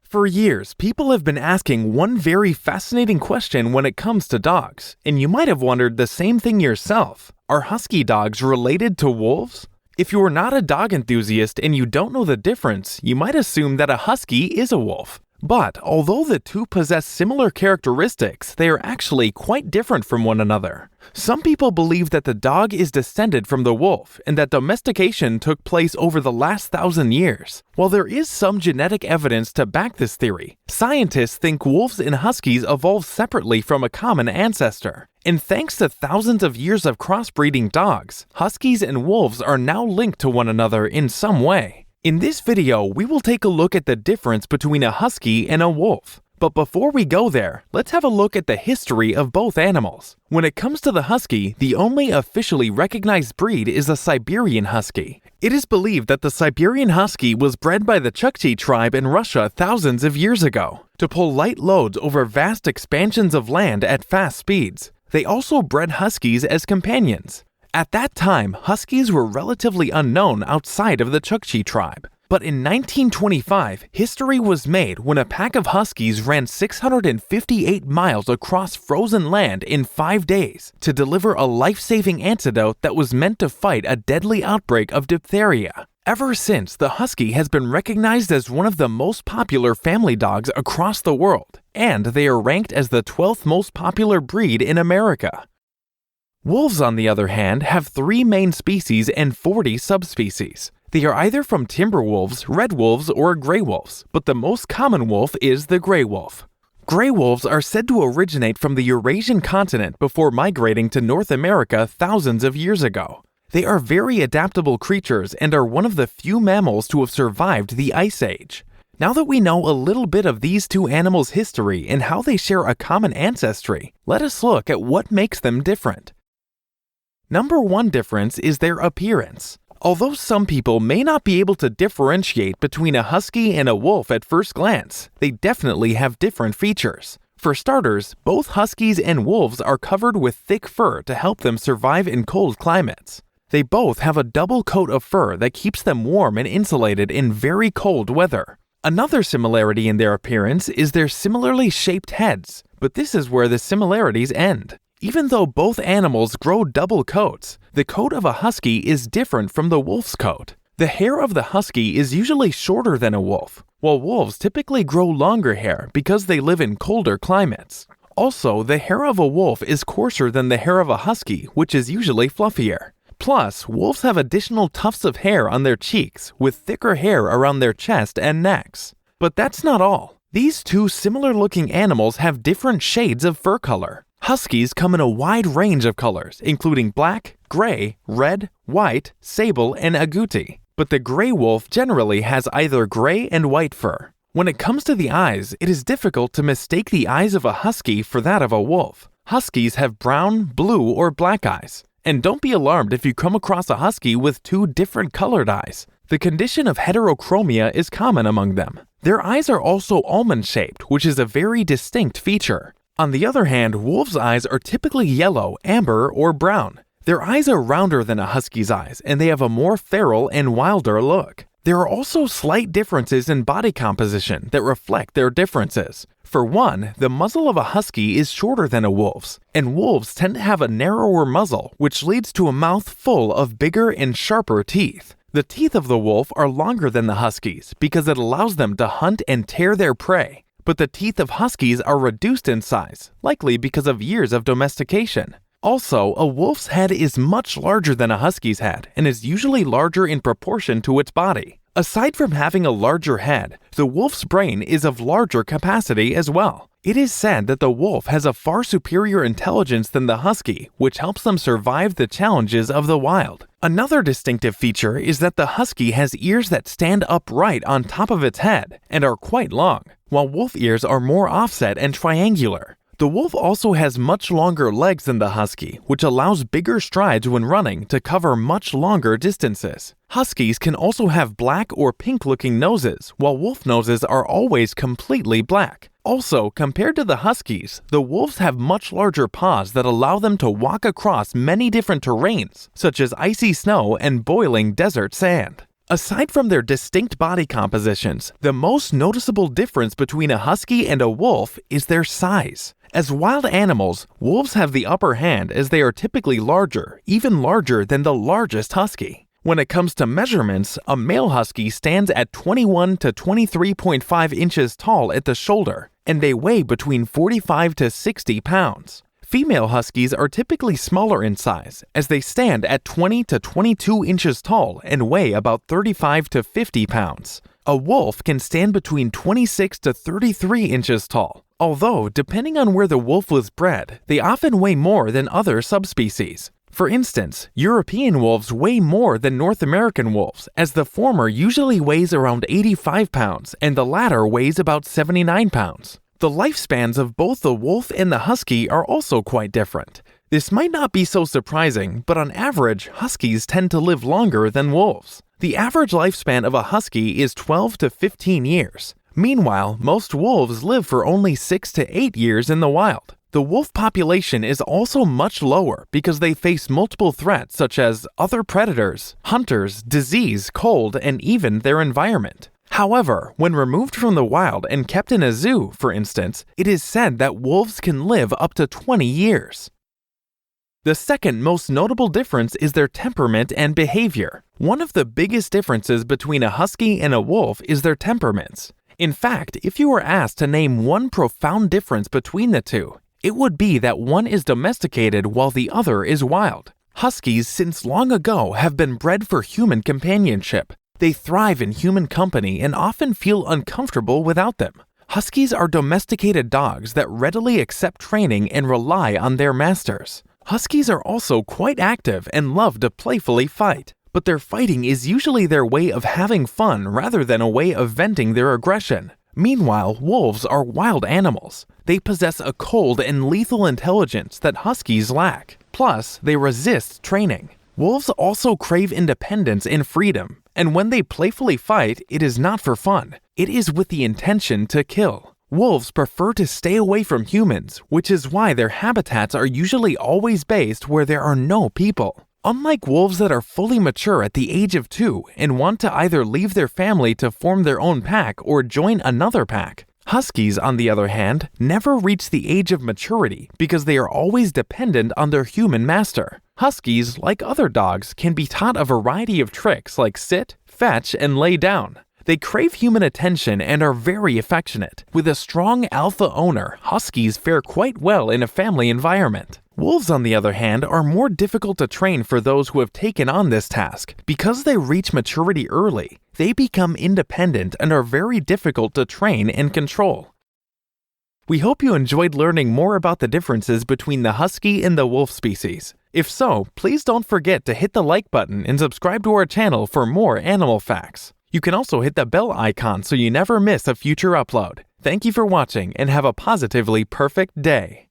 For years, people have been asking one very fascinating question when it comes to dogs, and you might have wondered the same thing yourself. Are husky dogs related to wolves? If you're not a dog enthusiast and you don't know the difference, you might assume that a husky is a wolf. But although the two possess similar characteristics, they are actually quite different from one another. Some people believe that the dog is descended from the wolf and that domestication took place over the last 1,000 years. While there is some genetic evidence to back this theory, scientists think wolves and huskies evolved separately from a common ancestor. And thanks to thousands of years of crossbreeding dogs, huskies and wolves are now linked to one another in some way. In this video, we will take a look at the difference between a husky and a wolf. But before we go there, let's have a look at the history of both animals. When it comes to the husky, the only officially recognized breed is the Siberian husky. It is believed that the Siberian husky was bred by the Chukchi tribe in Russia thousands of years ago to pull light loads over vast expansions of land at fast speeds. They also bred huskies as companions. At that time, huskies were relatively unknown outside of the Chukchi tribe. But in 1925, history was made when a pack of huskies ran 658 miles across frozen land in 5 days to deliver a life-saving antidote that was meant to fight a deadly outbreak of diphtheria. Ever since, the husky has been recognized as one of the most popular family dogs across the world, and they are ranked as the 12th most popular breed in America. Wolves, on the other hand, have 3 main species and 40 subspecies. They are either from timber wolves, red wolves, or gray wolves, but the most common wolf is the gray wolf. Gray wolves are said to originate from the Eurasian continent before migrating to North America thousands of years ago. They are very adaptable creatures and are one of the few mammals to have survived the Ice Age. Now that we know a little bit of these two animals' history and how they share a common ancestry, let us look at what makes them different. Number 1 difference is their appearance. Although some people may not be able to differentiate between a husky and a wolf at first glance, they definitely have different features. For starters, both huskies and wolves are covered with thick fur to help them survive in cold climates. They both have a double coat of fur that keeps them warm and insulated in very cold weather. Another similarity in their appearance is their similarly shaped heads, but this is where the similarities end. Even though both animals grow double coats, the coat of a husky is different from the wolf's coat. The hair of the husky is usually shorter than a wolf, while wolves typically grow longer hair because they live in colder climates. Also, the hair of a wolf is coarser than the hair of a husky, which is usually fluffier. Plus, wolves have additional tufts of hair on their cheeks, with thicker hair around their chest and necks. But that's not all. These two similar-looking animals have different shades of fur color. Huskies come in a wide range of colors, including black, gray, red, white, sable, and agouti. But the gray wolf generally has either gray and white fur. When it comes to the eyes, it is difficult to mistake the eyes of a husky for that of a wolf. Huskies have brown, blue, or black eyes. And don't be alarmed if you come across a husky with 2 different colored eyes. The condition of heterochromia is common among them. Their eyes are also almond-shaped, which is a very distinct feature. On the other hand, wolves' eyes are typically yellow, amber, or brown. Their eyes are rounder than a husky's eyes, and they have a more feral and wilder look. There are also slight differences in body composition that reflect their differences. For one, the muzzle of a husky is shorter than a wolf's, and wolves tend to have a narrower muzzle, which leads to a mouth full of bigger and sharper teeth. The teeth of the wolf are longer than the huskies because it allows them to hunt and tear their prey. But the teeth of huskies are reduced in size, likely because of years of domestication. Also, a wolf's head is much larger than a husky's head and is usually larger in proportion to its body. Aside from having a larger head, the wolf's brain is of larger capacity as well. It is said that the wolf has a far superior intelligence than the husky, which helps them survive the challenges of the wild. Another distinctive feature is that the husky has ears that stand upright on top of its head and are quite long, while wolf ears are more offset and triangular. The wolf also has much longer legs than the husky, which allows bigger strides when running to cover much longer distances. Huskies can also have black or pink-looking noses, while wolf noses are always completely black. Also, compared to the huskies, the wolves have much larger paws that allow them to walk across many different terrains, such as icy snow and boiling desert sand. Aside from their distinct body compositions, the most noticeable difference between a husky and a wolf is their size. As wild animals, wolves have the upper hand as they are typically larger, even larger than the largest husky. When it comes to measurements, a male husky stands at 21 to 23.5 inches tall at the shoulder, and they weigh between 45 to 60 pounds. Female huskies are typically smaller in size, as they stand at 20 to 22 inches tall and weigh about 35 to 50 pounds. A wolf can stand between 26 to 33 inches tall, although depending on where the wolf was bred, they often weigh more than other subspecies. For instance, European wolves weigh more than North American wolves, as the former usually weighs around 85 pounds and the latter weighs about 79 pounds. The lifespans of both the wolf and the husky are also quite different. This might not be so surprising, but on average, huskies tend to live longer than wolves. The average lifespan of a husky is 12 to 15 years. Meanwhile, most wolves live for only 6 to 8 years in the wild. The wolf population is also much lower because they face multiple threats such as other predators, hunters, disease, cold, and even their environment. However, when removed from the wild and kept in a zoo, for instance, it is said that wolves can live up to 20 years. The second most notable difference is their temperament and behavior. One of the biggest differences between a husky and a wolf is their temperaments. In fact, if you were asked to name one profound difference between the two, it would be that one is domesticated while the other is wild. Huskies, since long ago, have been bred for human companionship. They thrive in human company and often feel uncomfortable without them. Huskies are domesticated dogs that readily accept training and rely on their masters. Huskies are also quite active and love to playfully fight, but their fighting is usually their way of having fun rather than a way of venting their aggression. Meanwhile, wolves are wild animals. They possess a cold and lethal intelligence that huskies lack. Plus, they resist training. Wolves also crave independence and freedom, and when they playfully fight, it is not for fun. It is with the intention to kill. Wolves prefer to stay away from humans, which is why their habitats are usually always based where there are no people. Unlike wolves that are fully mature at the age of 2 and want to either leave their family to form their own pack or join another pack, huskies, on the other hand, never reach the age of maturity because they are always dependent on their human master. Huskies, like other dogs, can be taught a variety of tricks like sit, fetch, and lay down. They crave human attention and are very affectionate. With a strong alpha owner, huskies fare quite well in a family environment. Wolves, on the other hand, are more difficult to train for those who have taken on this task. Because they reach maturity early, they become independent and are very difficult to train and control. We hope you enjoyed learning more about the differences between the husky and the wolf species. If so, please don't forget to hit the like button and subscribe to our channel for more animal facts. You can also hit the bell icon so you never miss a future upload. Thank you for watching and have a positively perfect day.